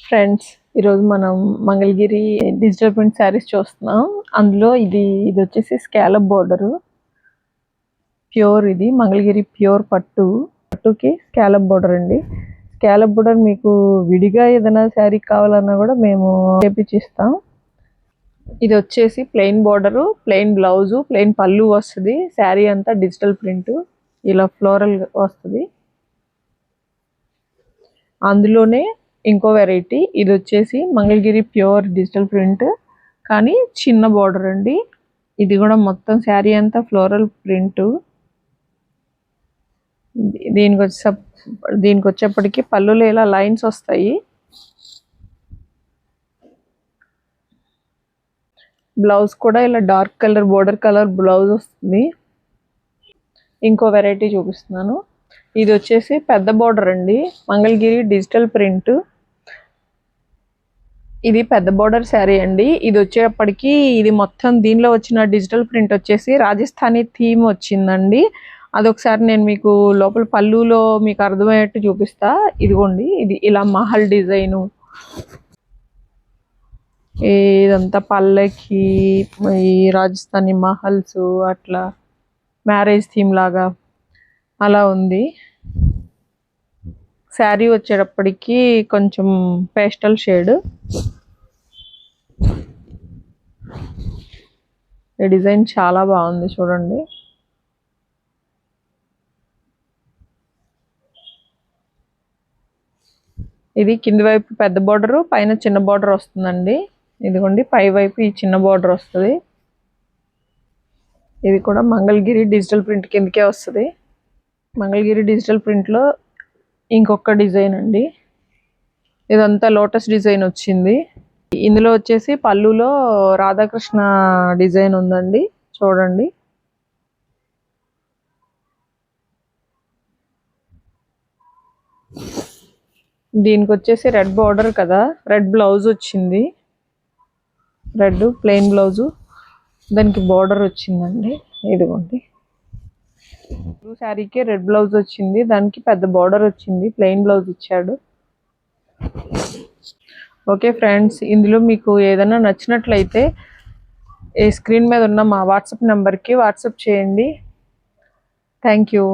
Friends, ఈరోజు మనం Mangalagiri digital print saris చూస్తున్నాం. అందులో ఇది వచ్చేసి స్కాలప్ బోర్డరు, ప్యూర్. ఇది మంగళగిరి ప్యూర్ పట్టుకి స్కాలప్ బోర్డర్ అండి. స్కాలప్ బోర్డర్ మీకు విడిగా ఏదైనా శారీ కావాలన్నా కూడా మేము చేపించిస్తాం. ఇది వచ్చేసి plain border, plain blouse, plain పళ్ళు వస్తుంది. శారీ అంతా డిజిటల్ ప్రింట్ ఇలా ఫ్లోరల్ వస్తుంది. అందులోనే ఇంకో వెరైటీ, ఇది వచ్చేసి మంగళగిరి ప్యూర్ డిజిటల్ ప్రింట్ కానీ చిన్న బోర్డర్ అండి. ఇది కూడా మొత్తం శారీ అంతా ఫ్లోరల్ ప్రింట్. దీనికి వచ్చేప్పటికి పళ్ళులో ఇలా లైన్స్ వస్తాయి. బ్లౌజ్ కూడా ఇలా dark colour border colour blouse వస్తుంది. ఇంకో వెరైటీ చూపిస్తున్నాను. ఇది వచ్చేసి పెద్ద బోర్డర్ అండి, మంగళగిరి డిజిటల్ ప్రింట్. ఇది పెద్ద బోర్డర్ శారీ అండి. ఇది వచ్చేప్పటికి ఇది మొత్తం దీనిలో వచ్చిన డిజిటల్ ప్రింట్ వచ్చేసి రాజస్థానీ థీమ్ వచ్చిందండి. అదొకసారి నేను మీకు లోపల పళ్ళులో మీకు అర్థమయ్యేట్టు చూపిస్తా. ఇదిగోండి, ఇది ఇలా మహల్ డిజైను. ఇదంతా పల్లకి ఈ రాజస్థానీ మహల్స్ అట్లా మ్యారేజ్ థీమ్ లాగా అలా ఉంది. శారీ వచ్చేటప్పటికి కొంచెం పేస్టల్ షేడ్. ఈ డిజైన్ చాలా బాగుంది చూడండి. ఇది కింది వైపు పెద్ద బోర్డరు, పైన చిన్న బోర్డర్ వస్తుందండి. ఇదిగోండి, పై వైపు ఈ చిన్న బోర్డర్ వస్తుంది. ఇది కూడా మంగళగిరి డిజిటల్ ప్రింట్ కిందకే వస్తుంది. మంగళగిరి డిజిటల్ ప్రింట్లో ఇంకొక డిజైన్ అండి. ఇదంతా లోటస్ డిజైన్ వచ్చింది. ఇందులో వచ్చేసి పళ్ళులో రాధాకృష్ణ డిజైన్ ఉందండి, చూడండి. దీనికి వచ్చేసి రెడ్ బార్డర్ కదా, రెడ్ బ్లౌజ్ వచ్చింది. రెడ్ ప్లెయిన్ బ్లౌజు, దానికి బార్డర్ వచ్చిందండి. ఇదిగోండి, శారీకి రెడ్ బ్లౌజ్ వచ్చింది, దానికి పెద్ద బార్డర్ వచ్చింది, ప్లెయిన్ బ్లౌజ్ ఇచ్చాడు. ఓకే ఫ్రెండ్స్, ఇందులో మీకు ఏదైనా నచ్చినట్లయితే ఈ స్క్రీన్ మీద ఉన్న మా వాట్సాప్ నెంబర్కి వాట్సాప్ చేయండి. Thank you.